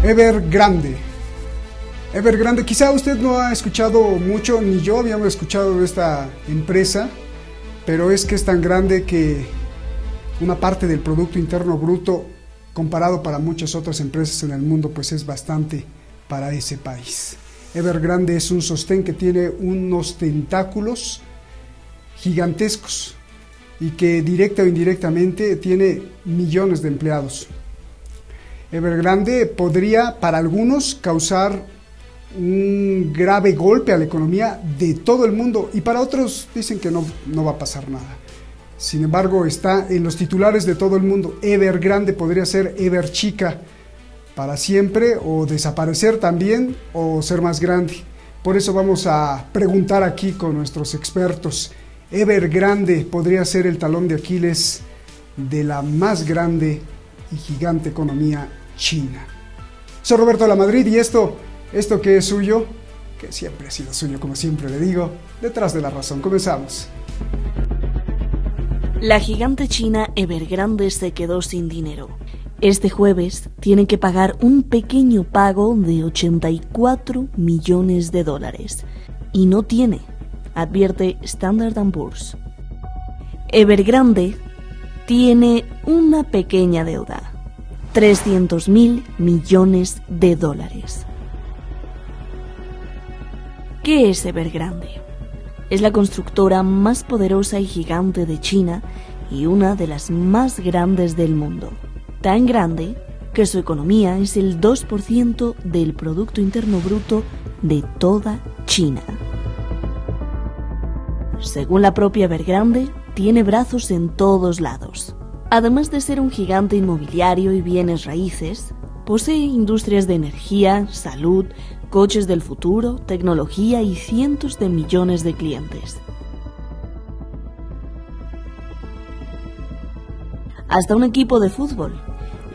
Evergrande. Evergrande, quizá usted no ha escuchado mucho, ni yo habíamos escuchado de esta empresa, pero es que es tan grande que una parte del Producto Interno Bruto, comparado para muchas otras empresas en el mundo, pues es bastante para ese país. Evergrande es un sostén que tiene unos tentáculos gigantescos y que directa o indirectamente tiene millones de empleados. Evergrande podría para algunos causar un grave golpe a la economía de todo el mundo y para otros dicen que no va a pasar nada. Sin embargo, está en los titulares de todo el mundo. Evergrande podría ser Everchica para siempre, o desaparecer también, o ser más grande. Por eso vamos a preguntar aquí con nuestros expertos. Evergrande podría ser el talón de Aquiles de la más grande y gigante economía china. Soy Roberto Lamadrid y esto que es suyo, que siempre ha sido suyo, como siempre le digo, Detrás de la Razón. Comenzamos. La gigante china Evergrande se quedó sin dinero. Este jueves tienen que pagar un pequeño pago de 84 millones de dólares. Y no tiene, advierte Standard & Poor's. Evergrande tiene una pequeña deuda, 300.000 millones de dólares. ¿Qué es Evergrande? Es la constructora más poderosa y gigante de China y una de las más grandes del mundo. Tan grande que su economía es el 2% del Producto Interno Bruto de toda China. Según la propia Evergrande, tiene brazos en todos lados. Además de ser un gigante inmobiliario y bienes raíces, posee industrias de energía, salud, coches del futuro, tecnología y cientos de millones de clientes. Hasta un equipo de fútbol,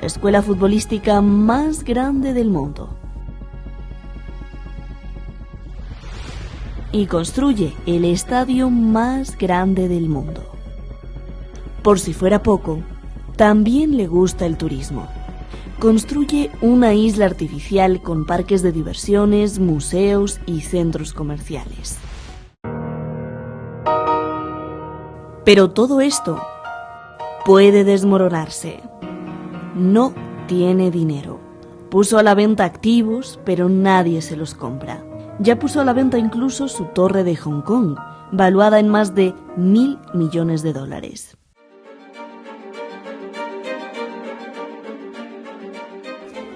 la escuela futbolística más grande del mundo. Y construye el estadio más grande del mundo. Por si fuera poco, también le gusta el turismo. Construye una isla artificial con parques de diversiones, museos y centros comerciales. Pero todo esto puede desmoronarse. No tiene dinero. Puso a la venta activos, pero nadie se los compra. Ya puso a la venta incluso su torre de Hong Kong, valuada en más de 1.000 millones de dólares.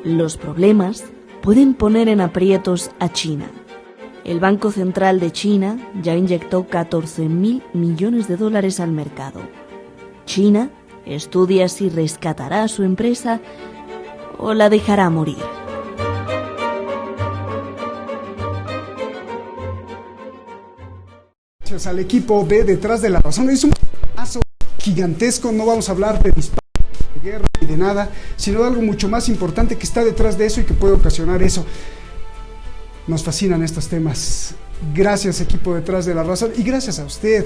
Los problemas pueden poner en aprietos a China. El Banco Central de China ya inyectó 14.000 millones de dólares al mercado. China estudia si rescatará a su empresa o la dejará morir. Gracias al equipo de Detrás de la Razón. Es un paso gigantesco, no vamos a hablar de disparos, de guerra y de nada, sino de algo mucho más importante que está detrás de eso y que puede ocasionar eso. Nos fascinan estos temas. Gracias, equipo Detrás de la Razón, y gracias a usted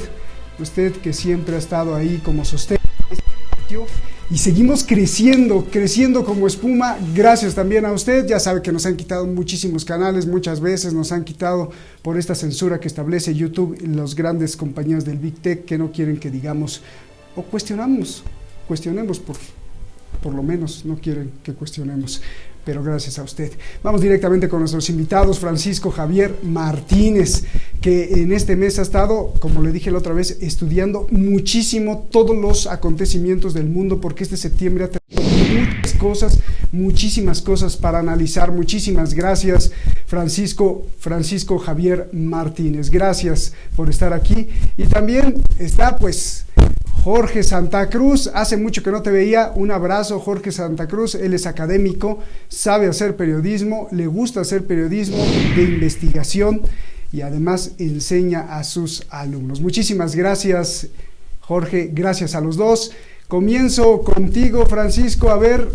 que siempre ha estado ahí como sostén de este espacio, y seguimos creciendo como espuma. Gracias también a usted. Ya sabe que nos han quitado muchísimos canales, muchas veces nos han quitado por esta censura que establece YouTube, los grandes compañías del Big Tech, que no quieren que digamos o cuestionemos por lo menos no quieren que cuestionemos, pero gracias a usted. Vamos directamente con nuestros invitados. Francisco Javier Martínez, que en este mes ha estado, como le dije la otra vez, estudiando muchísimo todos los acontecimientos del mundo, porque este septiembre ha tenido muchísimas cosas para analizar. Muchísimas gracias, Francisco Javier Martínez. Gracias por estar aquí. Y también está, pues, Jorge Santa Cruz. Hace mucho que no te veía. Un abrazo, Jorge Santa Cruz. Él es académico, sabe hacer periodismo, le gusta hacer periodismo de investigación y además enseña a sus alumnos. Muchísimas gracias, Jorge. Gracias a los dos. Comienzo contigo, Francisco. A ver,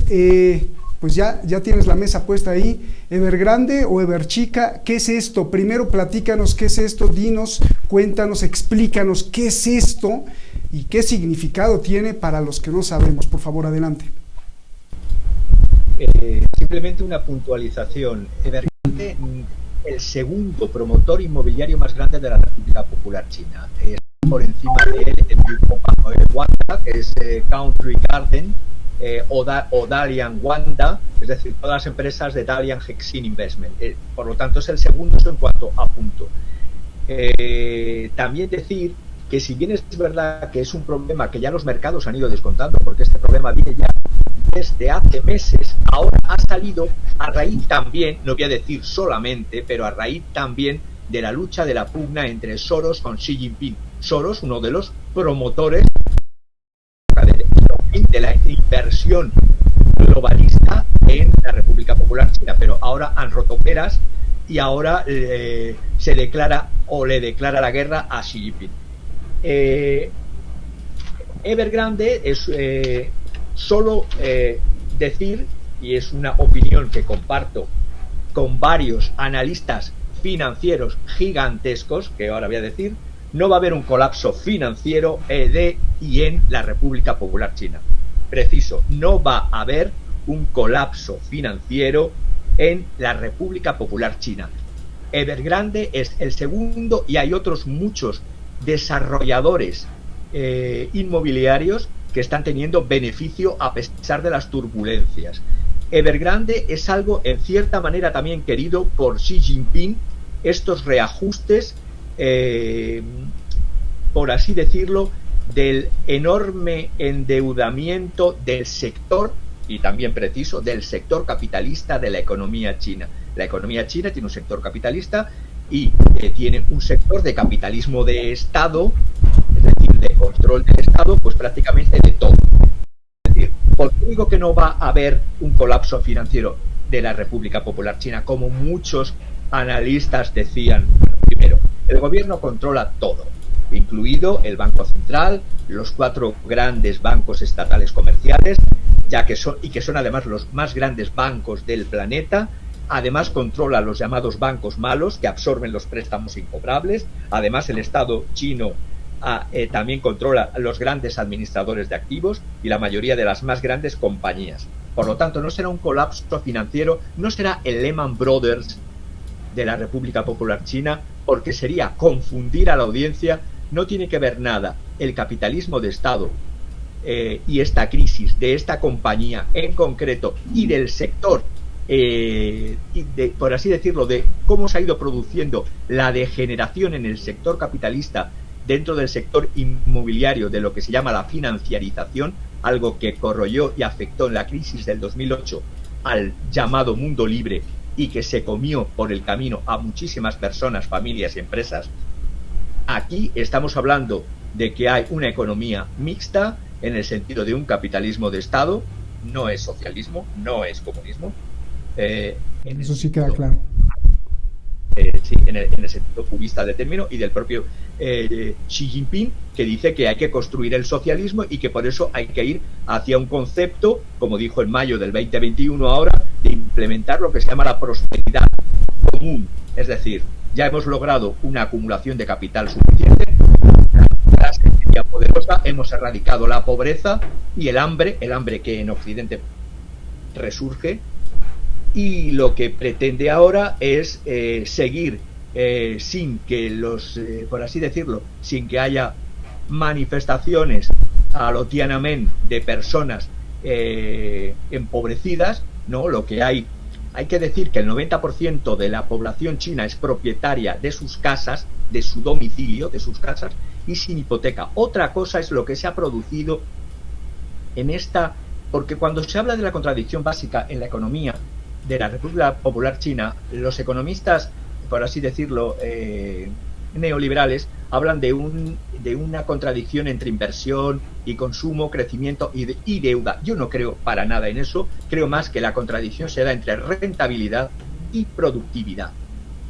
pues ya tienes la mesa puesta ahí. Evergrande o Everchica, ¿qué es esto? Primero platícanos qué es esto, dinos, cuéntanos, explícanos qué es esto y qué significado tiene para los que no sabemos. Por favor, adelante. simplemente una puntualización. Evergrande, el segundo promotor inmobiliario más grande de la República Popular China. Por encima de él el grupo Wanda, que es Country Garden, o Dalian Wanda, es decir, todas las empresas de Dalian Hexin Investment. Por lo tanto, es el segundo en cuanto a punto. También decir que si bien es verdad que es un problema que ya los mercados han ido descontando, porque este problema viene ya desde hace meses, ahora ha salido a raíz también, no voy a decir solamente, pero a raíz también de la lucha de la pugna entre Soros con Xi Jinping. Soros, uno de los promotores de la inversión globalista en la República Popular China, pero ahora han roto peras y ahora se declara o le declara la guerra a Xi Jinping. Evergrande es solo decir, y es una opinión que comparto con varios analistas financieros gigantescos, que ahora voy a decir, no va a haber un colapso financiero de y en la República Popular China. Preciso, no va a haber un colapso financiero en la República Popular China. Evergrande es el segundo y hay otros muchos desarrolladores inmobiliarios que están teniendo beneficio a pesar de las turbulencias. Evergrande es algo en cierta manera también querido por Xi Jinping, estos reajustes, por así decirlo, del enorme endeudamiento del sector, y también preciso, del sector capitalista de la economía china. La economía china tiene un sector capitalista y tiene un sector de capitalismo de Estado, es decir, de control del Estado, pues prácticamente de todo. Es decir, ¿por qué digo que no va a haber un colapso financiero de la República Popular China, como muchos analistas decían? Primero, el gobierno controla todo, incluido el Banco Central, los 4 grandes bancos estatales comerciales, ya que son, y que son además los más grandes bancos del planeta. Además controla los llamados bancos malos, que absorben los préstamos incobrables. Además el Estado chino también controla los grandes administradores de activos y la mayoría de las más grandes compañías. Por lo tanto, no será un colapso financiero, no será el Lehman Brothers de la República Popular China, porque sería confundir a la audiencia. No tiene que ver nada el capitalismo de Estado y esta crisis de esta compañía en concreto y del sector, por así decirlo, de cómo se ha ido produciendo la degeneración en el sector capitalista dentro del sector inmobiliario, de lo que se llama la financiarización, algo que corroyó y afectó en la crisis del 2008 al llamado mundo libre y que se comió por el camino a muchísimas personas, familias y empresas. Aquí estamos hablando de que hay una economía mixta en el sentido de un capitalismo de Estado, no es socialismo, no es comunismo. Eso sí queda claro. Sí, en el sentido purista del término, y del propio Xi Jinping, que dice que hay que construir el socialismo y que por eso hay que ir hacia un concepto, como dijo en mayo del 2021 ahora, de implementar lo que se llama la prosperidad común. Es decir, ya hemos logrado una acumulación de capital suficiente, la clase media poderosa, hemos erradicado la pobreza y el hambre que en Occidente resurge, y lo que pretende ahora es seguir sin que por así decirlo, sin que haya manifestaciones a lo Tiananmen de personas empobrecidas, ¿no? Lo que hay que decir que el 90% de la población china es propietaria de sus casas, de su domicilio, de sus casas, y sin hipoteca. Otra cosa es lo que se ha producido en esta, porque cuando se habla de la contradicción básica en la economía de la República Popular China, los economistas, por así decirlo, neoliberales, hablan de una contradicción entre inversión y consumo, crecimiento y deuda. Yo no creo para nada en eso. Creo más que la contradicción se da entre rentabilidad y productividad.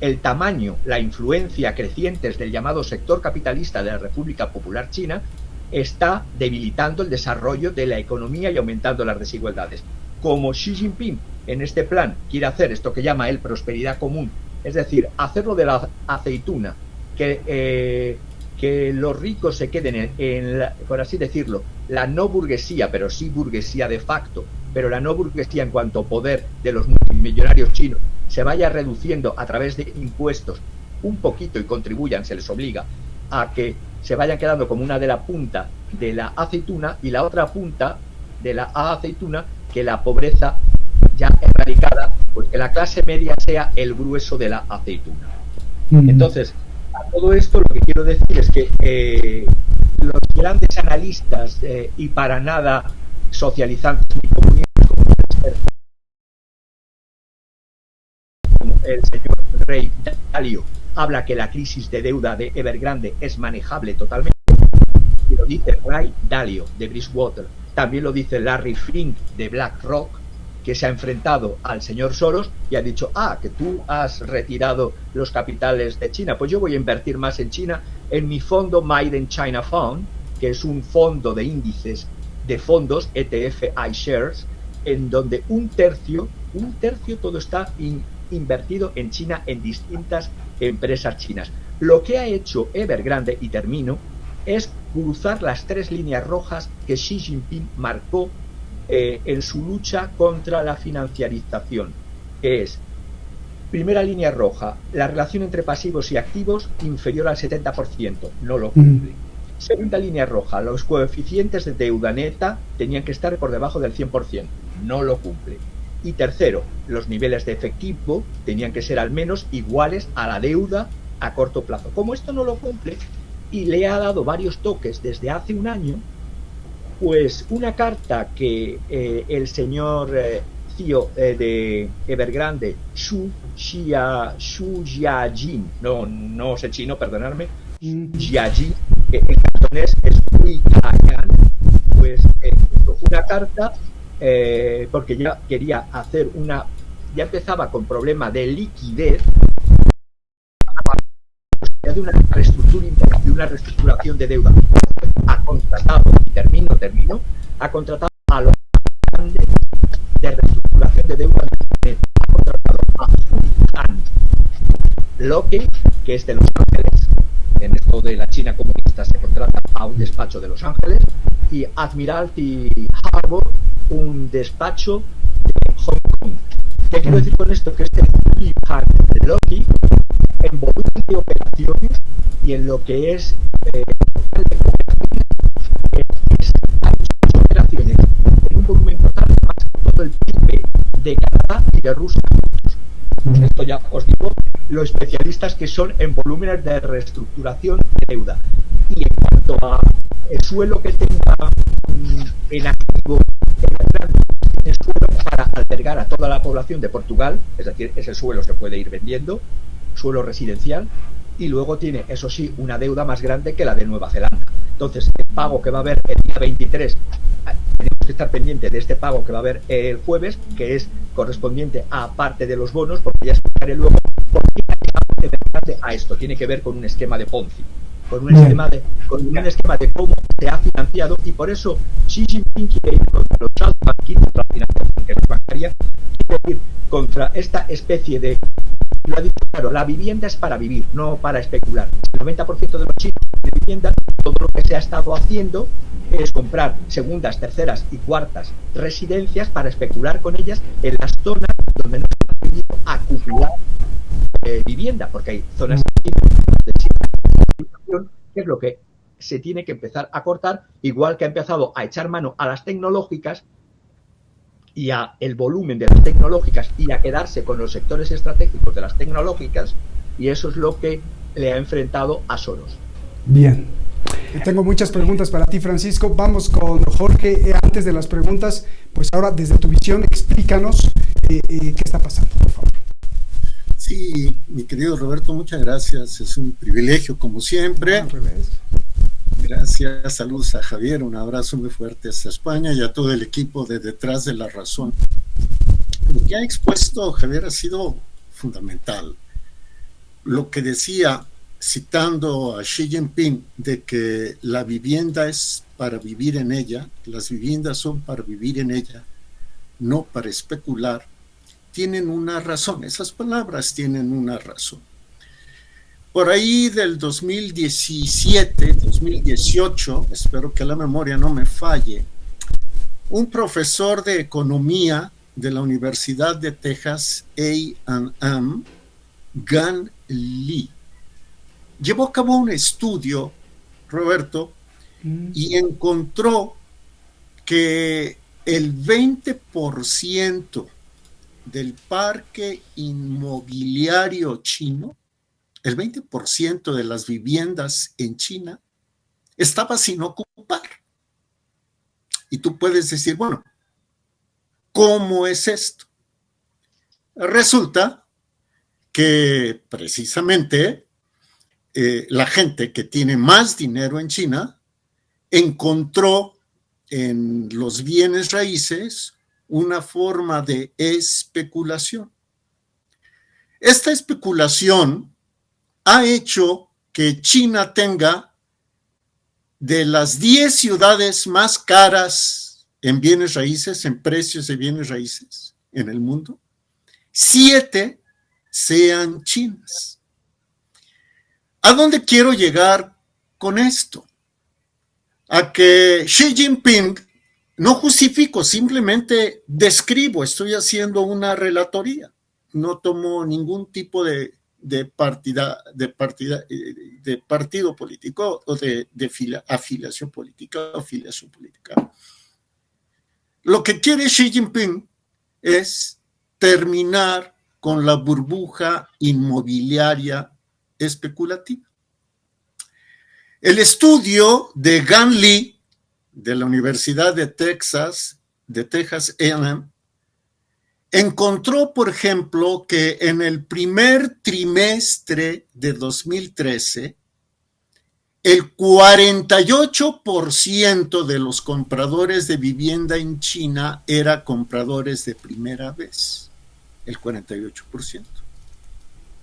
El tamaño, la influencia crecientes del llamado sector capitalista de la República Popular China está debilitando el desarrollo de la economía y aumentando las desigualdades. Como Xi Jinping en este plan quiere hacer esto que llama él prosperidad común, es decir, hacerlo de la aceituna, que los ricos se queden por así decirlo, la no burguesía, pero sí burguesía de facto, pero la no burguesía en cuanto a poder de los multimillonarios chinos se vaya reduciendo a través de impuestos un poquito y contribuyan, se les obliga a que se vayan quedando como una de la punta de la aceituna y la otra punta de la aceituna, que la pobreza ya erradicada, pues que la clase media sea el grueso de la aceituna. Entonces, a todo esto lo que quiero decir es que los grandes analistas y para nada socializantes ni comunistas como el señor Ray Dalio habla que la crisis de deuda de Evergrande es manejable totalmente, y lo dice Ray Dalio de Bridgewater, también lo dice Larry Fink de BlackRock, que se ha enfrentado al señor Soros y ha dicho, que tú has retirado los capitales de China, pues yo voy a invertir más en China en mi fondo Made in China Fund, que es un fondo de índices de fondos ETF iShares, en donde un tercio todo está invertido en China en distintas empresas chinas. Lo que ha hecho Evergrande, y termino, es cruzar las 3 líneas rojas que Xi Jinping marcó en su lucha contra la financiarización, que es: primera línea roja, la relación entre pasivos y activos inferior al 70%, no lo cumple. Segunda línea roja, los coeficientes de deuda neta tenían que estar por debajo del 100%, no lo cumple. Y tercero, los niveles de efectivo tenían que ser al menos iguales a la deuda a corto plazo. Como esto no lo cumple y le ha dado varios toques desde hace un año, pues una carta que el señor CEO de Evergrande, Xu Jiajin, no sé chino, perdonadme, Jiajin, que en cantonés es Hui Kayan, pues una carta porque ya quería hacer ya empezaba con problema de liquidez, de una reestructuración de deuda. Ha contratado, y termino, ha contratado a los grandes de reestructuración de deuda, ha contratado a Han Locke, que es de Los Ángeles. En esto de la China comunista se contrata a un despacho de Los Ángeles, y Admiralty Harbor, un despacho de Hong Kong. ¿Qué quiero decir con esto? Que este Han Locke, en volumen de operaciones y en lo que es ha hecho operaciones en un volumen total más que todo el PIB de Canadá y de Rusia. Esto ya os digo, los especialistas que son en volúmenes de reestructuración de deuda. Y en cuanto a el suelo que tenga en activo, el suelo para albergar a toda la población de Portugal, es decir, ese suelo se puede ir vendiendo, suelo residencial, y luego tiene, eso sí, una deuda más grande que la de Nueva Zelanda. Entonces, el pago que va a haber el día 23, tenemos que estar pendiente de este pago que va a haber el jueves, que es correspondiente a parte de los bonos, porque ya explicaré luego por qué a esto. Tiene que ver con un esquema de Ponzi, con un esquema de cómo se ha financiado, y por eso Xi Jinping quiere ir contra los banqueros, contra la financiación que es bancaria, quiere ir contra esta especie de... Lo ha dicho claro, la vivienda es para vivir, no para especular. El 90% de los chinos de vivienda, todo lo que se ha estado haciendo es comprar segundas, terceras y cuartas residencias para especular con ellas en las zonas donde no se ha podido acumular vivienda, porque hay zonas de situación, que es lo que se tiene que empezar a cortar, igual que ha empezado a echar mano a las tecnológicas y a el volumen de las tecnológicas y a quedarse con los sectores estratégicos de las tecnológicas, y eso es lo que le ha enfrentado a Soros. Bien. Tengo muchas preguntas para ti, Francisco. Vamos con Jorge. Antes de las preguntas, pues ahora desde tu visión, explícanos qué está pasando, por favor. Sí, mi querido Roberto, muchas gracias. Es un privilegio, como siempre. Al revés. Gracias, saludos a Javier, un abrazo muy fuerte hasta España y a todo el equipo de Detrás de la Razón. Lo que ha expuesto Javier ha sido fundamental. Lo que decía, citando a Xi Jinping, de que la vivienda es para vivir en ella, las viviendas son para vivir en ella, no para especular, tienen una razón, esas palabras tienen una razón. Por ahí del 2017, 2018, espero que la memoria no me falle, un profesor de economía de la Universidad de Texas A&M, Gan Lee, llevó a cabo un estudio, Roberto, y encontró que el 20% del parque inmobiliario chino, el 20% de las viviendas en China, estaba sin ocupar. Y tú puedes decir, bueno, ¿cómo es esto? Resulta que precisamente la gente que tiene más dinero en China encontró en los bienes raíces una forma de especulación. Esta especulación ha hecho que China tenga de las 10 ciudades más caras en bienes raíces, en precios de bienes raíces en el mundo, 7 sean chinas. ¿A dónde quiero llegar con esto? A que Xi Jinping, no justifico, simplemente describo, estoy haciendo una relatoría, no tomo ningún tipo de partido político o de afiliación política o filiación política. Lo que quiere Xi Jinping es terminar con la burbuja inmobiliaria especulativa. El estudio de Gan Lee, de la Universidad de Texas A&M, encontró, por ejemplo, que en el primer trimestre de 2013, el 48% de los compradores de vivienda en China eran compradores de primera vez, el 48%.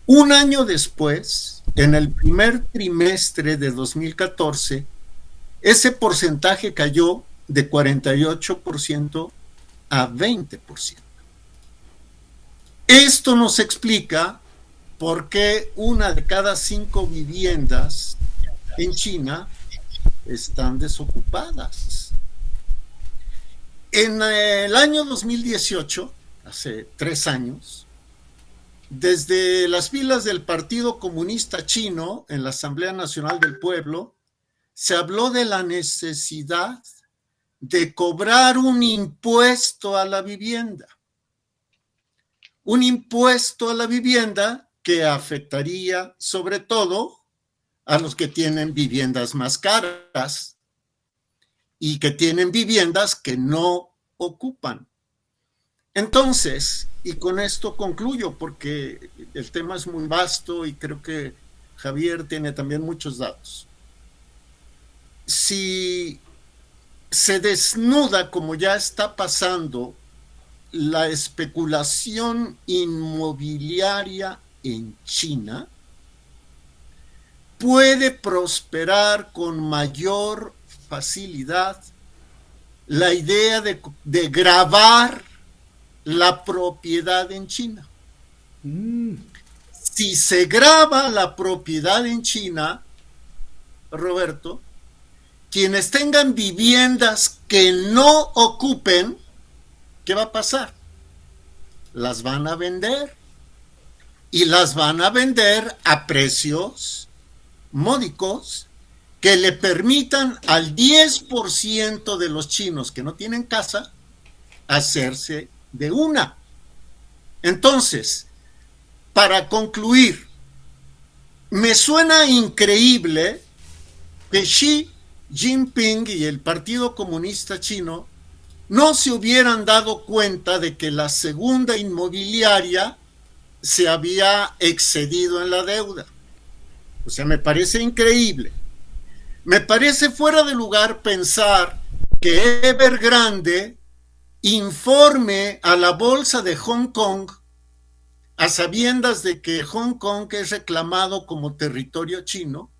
Un año después, en el primer trimestre de 2014, ese porcentaje cayó de 48% a 20%. Esto nos explica por qué 1 de cada 5 viviendas en China están desocupadas. En el año 2018, hace 3 años, desde las filas del Partido Comunista Chino en la Asamblea Nacional del Pueblo, se habló de la necesidad de cobrar un impuesto a la vivienda. Un impuesto a la vivienda que afectaría sobre todo a los que tienen viviendas más caras y que tienen viviendas que no ocupan. Entonces, y con esto concluyo porque el tema es muy vasto y creo que Javier tiene también muchos datos. Si se desnuda, como ya está pasando, la especulación inmobiliaria en China, puede prosperar con mayor facilidad la idea de gravar la propiedad en China. Si se grava la propiedad en China, Roberto, quienes tengan viviendas que no ocupen, ¿qué va a pasar? Las van a vender y las van a vender a precios módicos que le permitan al 10% de los chinos que no tienen casa hacerse de una. Entonces, para concluir, me suena increíble que Xi Jinping y el Partido Comunista Chino no se hubieran dado cuenta de que la segunda inmobiliaria se había excedido en la deuda. O sea, me parece increíble. Me parece fuera de lugar pensar que Evergrande informe a la bolsa de Hong Kong a sabiendas de que Hong Kong es reclamado como territorio chino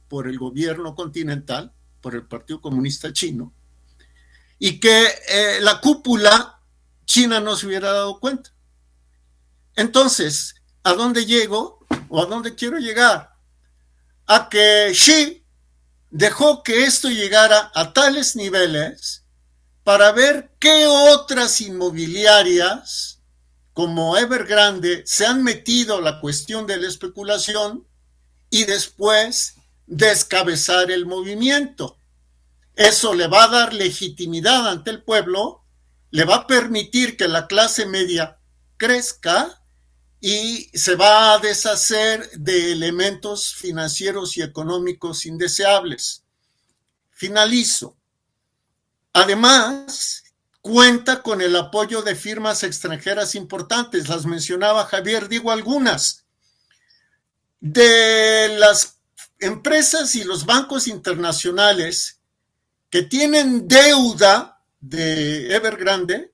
por el gobierno continental, por el Partido Comunista Chino, y que la cúpula china no se hubiera dado cuenta. Entonces, ¿a dónde llego o a dónde quiero llegar? A que Xi dejó que esto llegara a tales niveles para ver qué otras inmobiliarias como Evergrande se han metido a la cuestión de la especulación y después descabezar el movimiento. Eso le va a dar legitimidad ante el pueblo, le va a permitir que la clase media crezca y se va a deshacer de elementos financieros y económicos indeseables. Finalizo. Además, cuenta con el apoyo de firmas extranjeras importantes, las mencionaba Javier, digo algunas. De las empresas y los bancos internacionales que tienen deuda de Evergrande,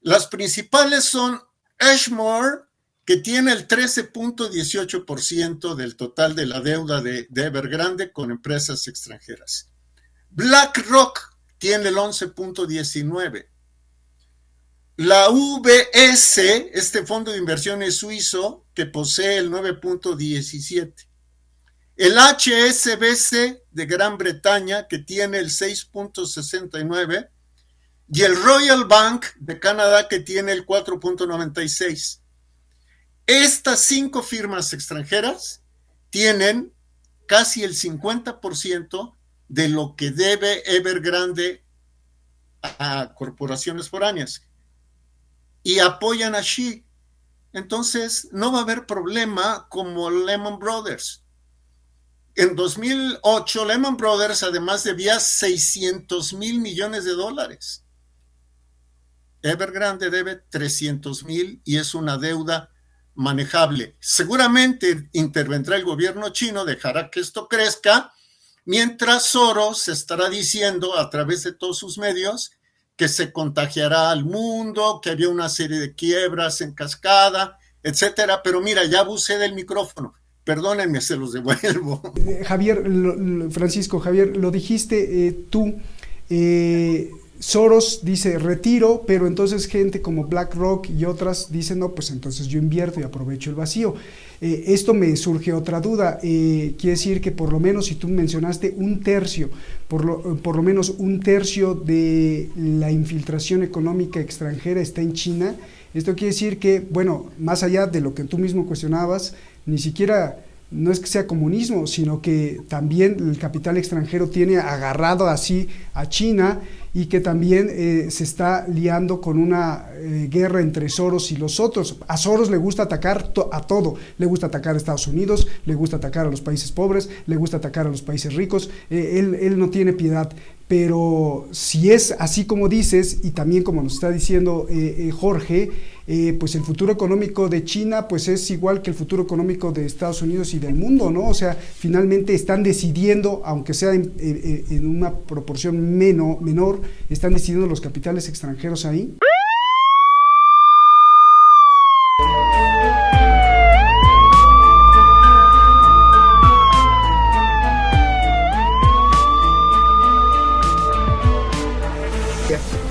las principales son Ashmore, que tiene el 13.18% del total de la deuda de Evergrande con empresas extranjeras. BlackRock tiene el 11.19%. La UBS, este fondo de inversiones suizo, que posee el 9.17%. El HSBC de Gran Bretaña, que tiene el 6.69%. Y el Royal Bank de Canadá, que tiene el 4.96%. Estas 5 firmas extranjeras tienen casi el 50% de lo que debe Evergrande a corporaciones foráneas y apoyan a Xi. Entonces no va a haber problema como Lehman Brothers. En 2008 Lehman Brothers además debía $600,000 millones. Evergrande debe 300,000 y es una deuda manejable. Seguramente intervendrá el gobierno chino, dejará que esto crezca, mientras Soros estará diciendo a través de todos sus medios que se contagiará al mundo, que había una serie de quiebras en cascada, etcétera. Pero mira, ya abusé del micrófono. Perdónenme, se los devuelvo. Javier, Francisco, Javier, lo dijiste tú. Soros dice retiro, pero entonces gente como BlackRock y otras dicen no, pues entonces yo invierto y aprovecho el vacío. Esto me surge otra duda. Quiere decir que por lo menos, si tú mencionaste un tercio, por lo menos un tercio de la infiltración económica extranjera está en China. Esto quiere decir que, bueno, más allá de lo que tú mismo cuestionabas, ni siquiera no es que sea comunismo, sino que también el capital extranjero tiene agarrado así a China y que también se está liando con una guerra entre Soros y los otros. A Soros le gusta atacar a todo, le gusta atacar a Estados Unidos, le gusta atacar a los países pobres, le gusta atacar a los países ricos, él no tiene piedad. Pero si es así como dices, y también como nos está diciendo Jorge, pues el futuro económico de China pues es igual que el futuro económico de Estados Unidos y del mundo, ¿no? O sea, finalmente están decidiendo, aunque sea en una proporción menor, están decidiendo los capitales extranjeros ahí.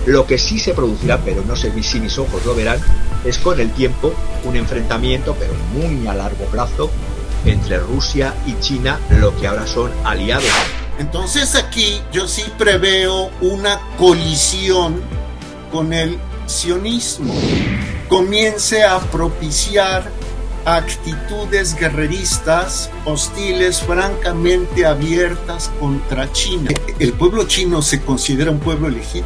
Lo que sí se producirá, pero no sé si mis ojos lo verán, es con el tiempo un enfrentamiento, pero muy a largo plazo, entre Rusia y China, lo que ahora son aliados. Entonces aquí yo sí preveo una colisión con el sionismo. Comience a propiciar actitudes guerreristas, hostiles, francamente abiertas contra China. El pueblo chino se considera un pueblo elegido.